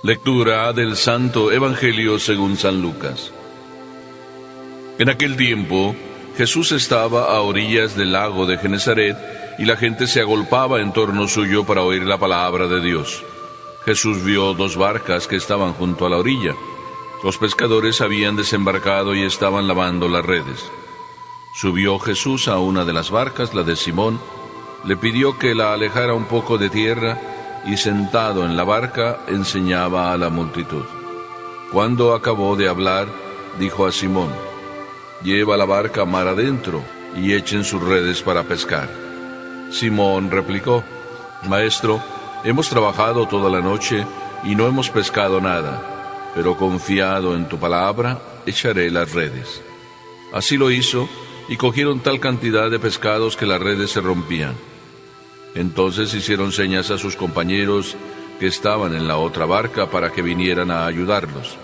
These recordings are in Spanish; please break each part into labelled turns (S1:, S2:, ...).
S1: Lectura del Santo Evangelio según San Lucas. En aquel tiempo, Jesús estaba a orillas del lago de Genesaret, y la gente se agolpaba en torno suyo para oír la palabra de Dios. Jesús vio dos barcas que estaban junto a la orilla. Los pescadores habían desembarcado y estaban lavando las redes. Subió Jesús a una de las barcas, la de Simón, le pidió que la alejara un poco de tierra, y sentado en la barca enseñaba a la multitud. Cuando acabó de hablar, dijo a Simón: «Lleva la barca mar adentro y echen sus redes para pescar». Simón replicó: «Maestro, hemos trabajado toda la noche y no hemos pescado nada, pero confiado en tu palabra, echaré las redes». Así lo hizo, y cogieron tal cantidad de pescados que las redes se rompían. Entonces hicieron señas a sus compañeros que estaban en la otra barca para que vinieran a ayudarlos.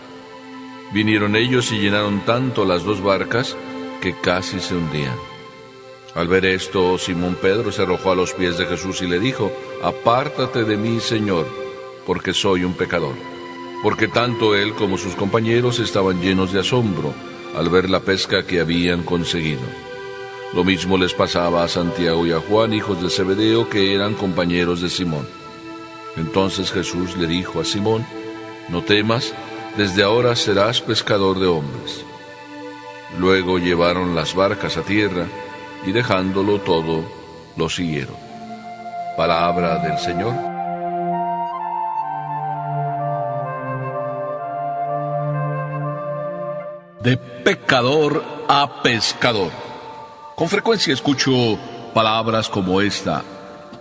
S1: Vinieron ellos y llenaron tanto las dos barcas que casi se hundían. Al ver esto, Simón Pedro se arrojó a los pies de Jesús y le dijo: «Apártate de mí, Señor, porque soy un pecador». Porque tanto él como sus compañeros estaban llenos de asombro al ver la pesca que habían conseguido. Lo mismo les pasaba a Santiago y a Juan, hijos de Zebedeo, que eran compañeros de Simón. Entonces Jesús le dijo a Simón: «No temas, desde ahora serás pescador de hombres». Luego llevaron las barcas a tierra, y dejándolo todo, lo siguieron. Palabra del Señor.
S2: De pecador a pescador. Con frecuencia escucho palabras como esta: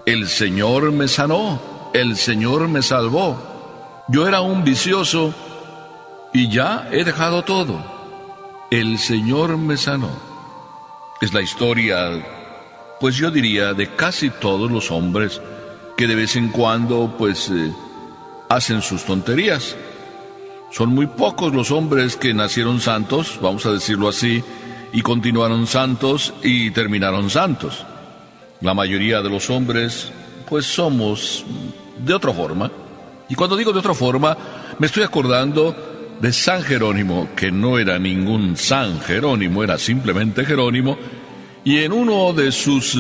S2: el Señor me sanó, el Señor me salvó. Yo era un vicioso y ya he dejado todo. El Señor me sanó. Es la historia, pues yo diría, de casi todos los hombres que de vez en cuando, hacen sus tonterías. Son muy pocos los hombres que nacieron santos, vamos a decirlo así, y continuaron santos y terminaron santos. La mayoría de los hombres, somos de otra forma. Y cuando digo de otra forma, me estoy acordando de San Jerónimo, que no era ningún San Jerónimo, era simplemente Jerónimo, y en uno de sus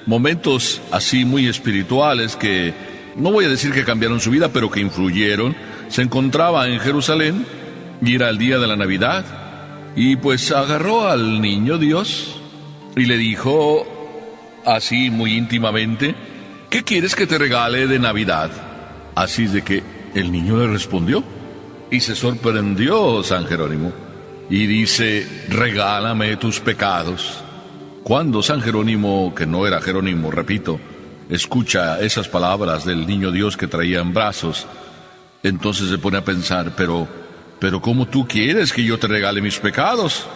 S2: momentos así muy espirituales, que no voy a decir que cambiaron su vida, pero que influyeron, se encontraba en Jerusalén, y era el día de la Navidad, y agarró al niño Dios y le dijo así muy íntimamente: «¿Qué quieres que te regale de Navidad?». Así de que el niño le respondió, y se sorprendió San Jerónimo, y dice: «Regálame tus pecados». Cuando San Jerónimo, que no era Jerónimo, repito, escucha esas palabras del niño Dios que traía en brazos, entonces se pone a pensar: pero ¿cómo tú quieres que yo te regale mis pecados?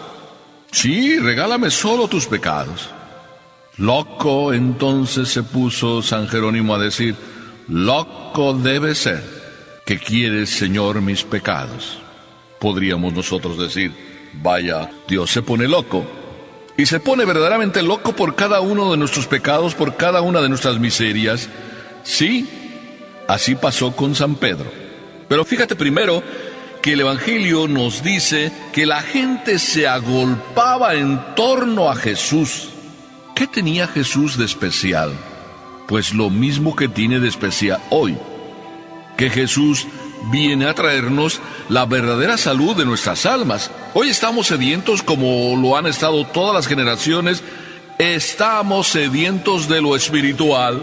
S2: Sí, regálame solo tus pecados. Loco entonces se puso San Jerónimo a decir: «Loco debe ser que quieres, Señor, mis pecados». Podríamos nosotros decir: «Vaya, Dios se pone loco». Y se pone verdaderamente loco por cada uno de nuestros pecados, por cada una de nuestras miserias. Sí, así pasó con San Pedro. Pero fíjate primero que el Evangelio nos dice que la gente se agolpaba en torno a Jesús. ¿Qué tenía Jesús de especial? Pues lo mismo que tiene de especial hoy, que Jesús viene a traernos la verdadera salud de nuestras almas. Hoy estamos sedientos, como lo han estado todas las generaciones. Estamos sedientos de lo espiritual.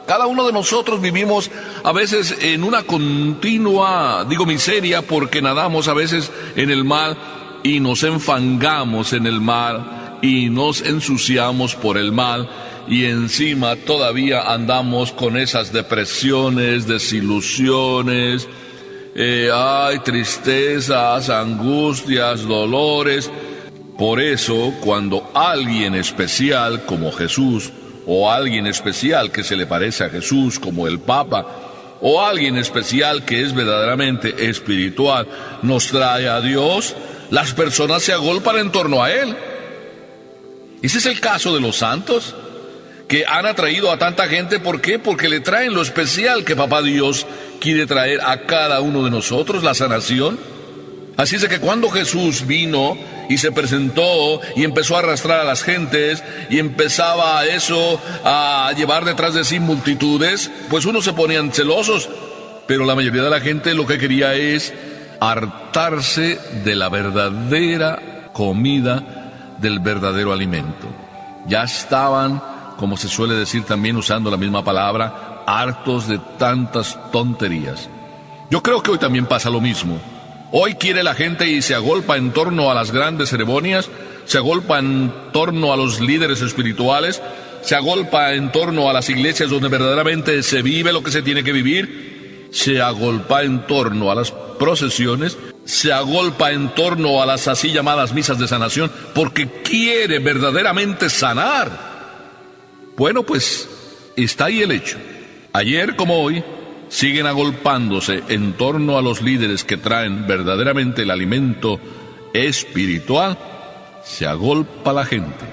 S2: Cada uno de nosotros vivimos a veces en una continua, miseria, porque nadamos a veces en el mal y nos enfangamos en el mal y nos ensuciamos por el mal, y encima todavía andamos con esas depresiones, desilusiones, tristezas, angustias, dolores. Por eso, cuando alguien especial como Jesús, o alguien especial que se le parece a Jesús como el Papa, o alguien especial que es verdaderamente espiritual, nos trae a Dios, las personas se agolpan en torno a Él. Ese es el caso de los santos, que han atraído a tanta gente. ¿Por qué? Porque le traen lo especial que Papá Dios quiere traer a cada uno de nosotros, la sanación. Así es de que cuando Jesús vino y se presentó y empezó a arrastrar a las gentes y empezaba a llevar detrás de sí multitudes, pues unos se ponían celosos, pero la mayoría de la gente lo que quería es hartarse de la verdadera comida, del verdadero alimento. Ya estaban, como se suele decir también usando la misma palabra, hartos de tantas tonterías. Yo creo que hoy también pasa lo mismo. Hoy quiere la gente y se agolpa en torno a las grandes ceremonias, se agolpa en torno a los líderes espirituales, se agolpa en torno a las iglesias donde verdaderamente se vive lo que se tiene que vivir, se agolpa en torno a las procesiones, se agolpa en torno a las así llamadas misas de sanación, porque quiere verdaderamente sanar. Bueno, pues está ahí el hecho. Ayer como hoy, siguen agolpándose en torno a los líderes que traen verdaderamente el alimento espiritual. Se agolpa la gente.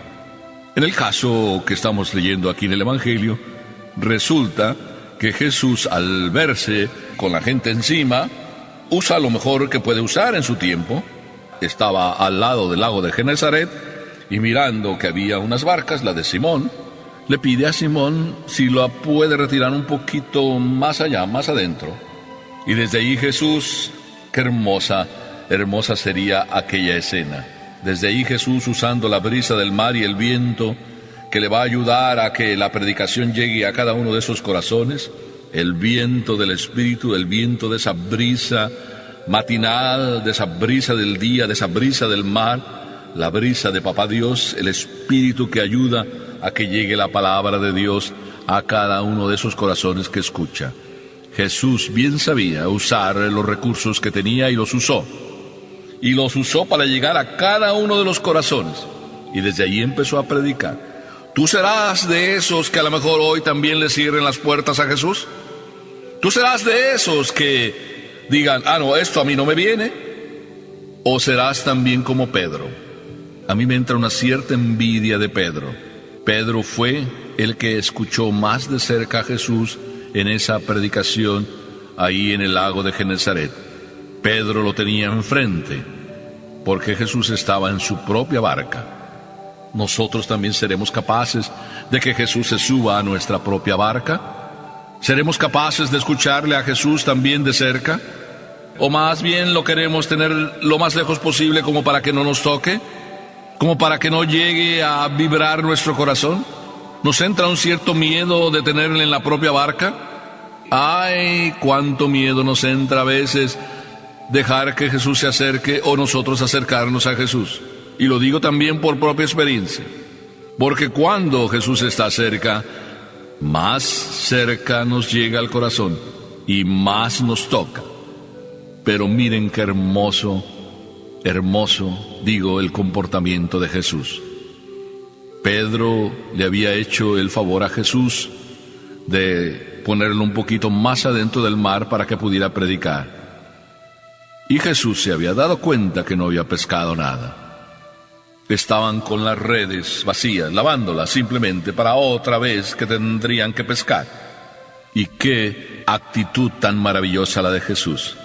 S2: En el caso que estamos leyendo aquí en el Evangelio, resulta que Jesús, al verse con la gente encima, usa lo mejor que puede usar en su tiempo. Estaba al lado del lago de Genesaret y mirando que había unas barcas, la de Simón, le pide a Simón si lo puede retirar un poquito más allá, más adentro. Y desde ahí Jesús, qué hermosa sería aquella escena. Desde ahí Jesús, usando la brisa del mar y el viento, que le va a ayudar a que la predicación llegue a cada uno de esos corazones, el viento del Espíritu, el viento de esa brisa matinal, de esa brisa del día, de esa brisa del mar, la brisa de Papá Dios, el Espíritu que ayuda a que llegue la palabra de Dios a cada uno de esos corazones que escucha. Jesús bien sabía usar los recursos que tenía y los usó. Y los usó para llegar a cada uno de los corazones. Y desde allí empezó a predicar. ¿Tú serás de esos que a lo mejor hoy también le cierren las puertas a Jesús? ¿Tú serás de esos que digan, no, esto a mí no me viene? ¿O serás también como Pedro? A mí me entra una cierta envidia de Pedro. Pedro fue el que escuchó más de cerca a Jesús en esa predicación ahí en el lago de Genesaret. Pedro lo tenía enfrente, porque Jesús estaba en su propia barca. ¿Nosotros también seremos capaces de que Jesús se suba a nuestra propia barca? ¿Seremos capaces de escucharle a Jesús también de cerca? ¿O más bien lo queremos tener lo más lejos posible como para que no nos toque? ¿Como para que no llegue a vibrar nuestro corazón? ¿Nos entra un cierto miedo de tenerle en la propia barca? ¡Ay, cuánto miedo nos entra a veces dejar que Jesús se acerque o nosotros acercarnos a Jesús! Y lo digo también por propia experiencia, porque cuando Jesús está cerca, más cerca nos llega al corazón y más nos toca. Pero miren qué hermoso, el comportamiento de Jesús. Pedro le había hecho el favor a Jesús de ponerlo un poquito más adentro del mar para que pudiera predicar. Y Jesús se había dado cuenta que no había pescado nada. Estaban con las redes vacías, lavándolas simplemente para otra vez que tendrían que pescar. Y qué actitud tan maravillosa la de Jesús.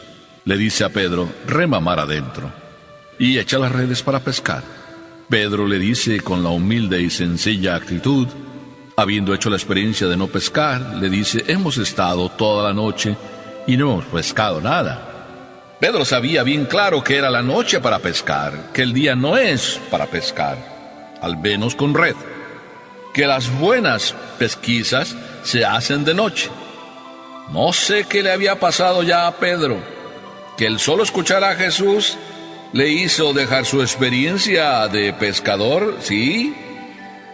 S2: Le dice a Pedro, rema mar adentro y echa las redes para pescar. Pedro le dice con la humilde y sencilla actitud, habiendo hecho la experiencia de no pescar, le dice, hemos estado toda la noche y no hemos pescado nada. Pedro sabía bien claro que era la noche para pescar, que el día no es para pescar, al menos con red, que las buenas pesquisas se hacen de noche. No sé qué le había pasado ya a Pedro, que el solo escuchar a Jesús le hizo dejar su experiencia de pescador, sí,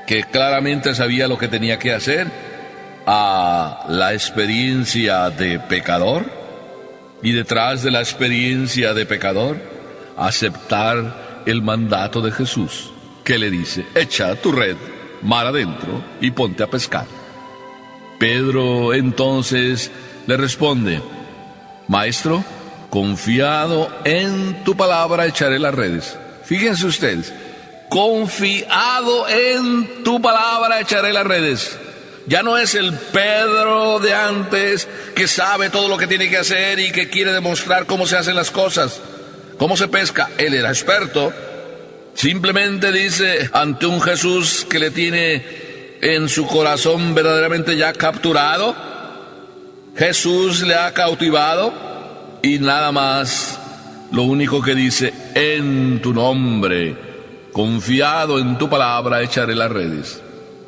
S2: que claramente sabía lo que tenía que hacer, a la experiencia de pecador. Y detrás de la experiencia de pecador, aceptar el mandato de Jesús, que le dice, echa tu red mar adentro y ponte a pescar. Pedro entonces le responde, Maestro, confiado en tu palabra echaré las redes. Fíjense ustedes, confiado en tu palabra echaré las redes. Ya no es el Pedro de antes que sabe todo lo que tiene que hacer y que quiere demostrar cómo se hacen las cosas, cómo se pesca. Él era experto. Simplemente dice ante un Jesús que le tiene en su corazón verdaderamente ya capturado. Jesús le ha cautivado y nada más. Lo único que dice: en tu nombre, confiado en tu palabra, echaré las redes.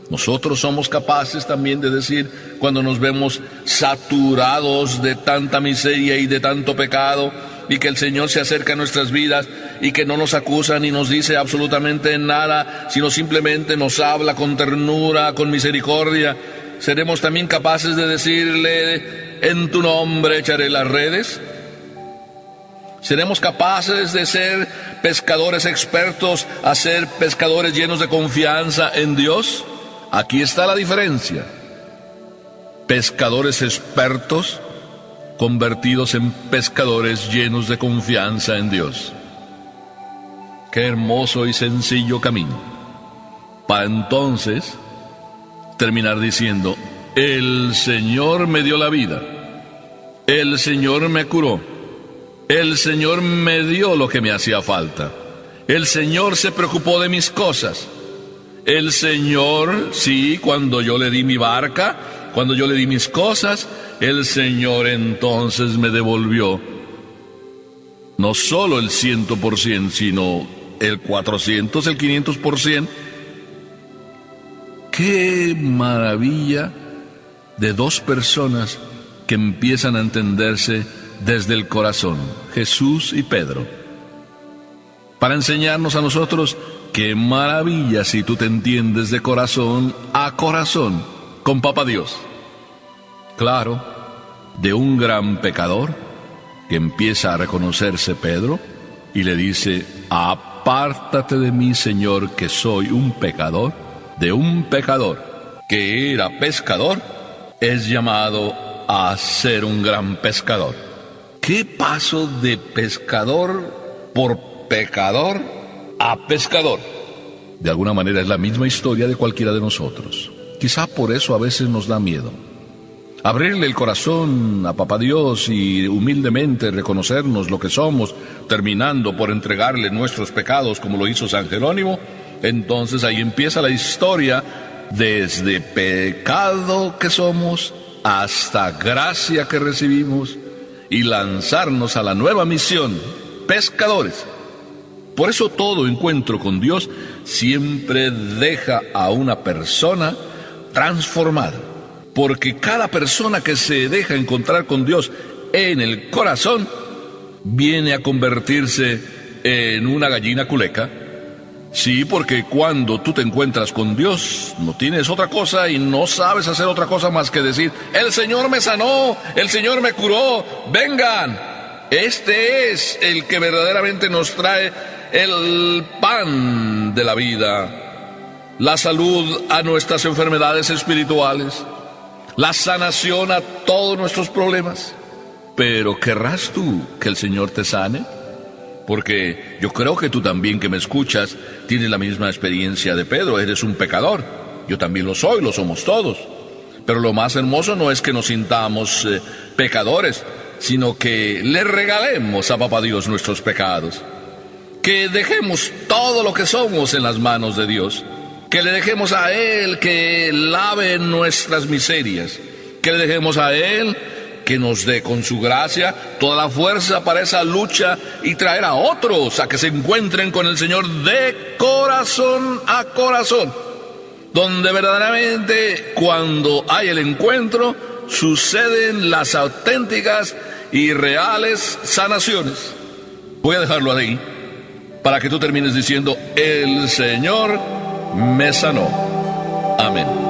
S2: Nosotros somos capaces también de decir, cuando nos vemos saturados de tanta miseria y de tanto pecado, y que el Señor se acerca a nuestras vidas y que no nos acusa ni nos dice absolutamente nada, sino simplemente nos habla con ternura, con misericordia, ¿seremos también capaces de decirle: en tu nombre echaré las redes? ¿Seremos capaces de ser pescadores expertos a ser pescadores llenos de confianza en Dios? Aquí está la diferencia. Pescadores expertos convertidos en pescadores llenos de confianza en Dios. Qué hermoso y sencillo camino, para entonces terminar diciendo: el Señor me dio la vida, el Señor me curó, el Señor me dio lo que me hacía falta, el Señor se preocupó de mis cosas. El Señor, sí, cuando yo le di mi barca, cuando yo le di mis cosas, el Señor entonces me devolvió no solo el 100%, sino el 400, el 500%. ¡Qué maravilla de dos personas que empiezan a entenderse desde el corazón! Jesús y Pedro. Para enseñarnos a nosotros: qué maravilla si tú te entiendes de corazón a corazón con Papá Dios. Claro, de un gran pecador que empieza a reconocerse Pedro y le dice: apártate de mí, Señor, que soy un pecador. De un pecador que era pescador, es llamado a ser un gran pescador. ¿Qué paso de pescador por pecador a pescador? De alguna manera es la misma historia de cualquiera de nosotros. Quizá por eso a veces nos da miedo abrirle el corazón a Papá Dios y humildemente reconocernos lo que somos, terminando por entregarle nuestros pecados como lo hizo San Jerónimo. Entonces ahí empieza la historia, desde pecado que somos hasta gracia que recibimos, y lanzarnos a la nueva misión, pescadores. Por eso todo encuentro con Dios siempre deja a una persona transformada, porque cada persona que se deja encontrar con Dios en el corazón viene a convertirse en una gallina culeca. Sí, porque cuando tú te encuentras con Dios, no tienes otra cosa y no sabes hacer otra cosa más que decir: el Señor me sanó, el Señor me curó, vengan. Este es el que verdaderamente nos trae el pan de la vida, la salud a nuestras enfermedades espirituales, la sanación a todos nuestros problemas. Pero ¿querrás tú que el Señor te sane? Porque yo creo que tú también, que me escuchas, tienes la misma experiencia de Pedro. Eres un pecador. Yo también lo soy, lo somos todos. Pero lo más hermoso no es que nos sintamos pecadores, sino que le regalemos a Papá Dios nuestros pecados. Que dejemos todo lo que somos en las manos de Dios. Que le dejemos a Él que lave nuestras miserias. Que le dejemos a Él que nos dé con su gracia toda la fuerza para esa lucha y traer a otros a que se encuentren con el Señor de corazón a corazón, donde verdaderamente cuando hay el encuentro suceden las auténticas y reales sanaciones. Voy a dejarlo ahí para que tú termines diciendo: el Señor me sanó. Amén.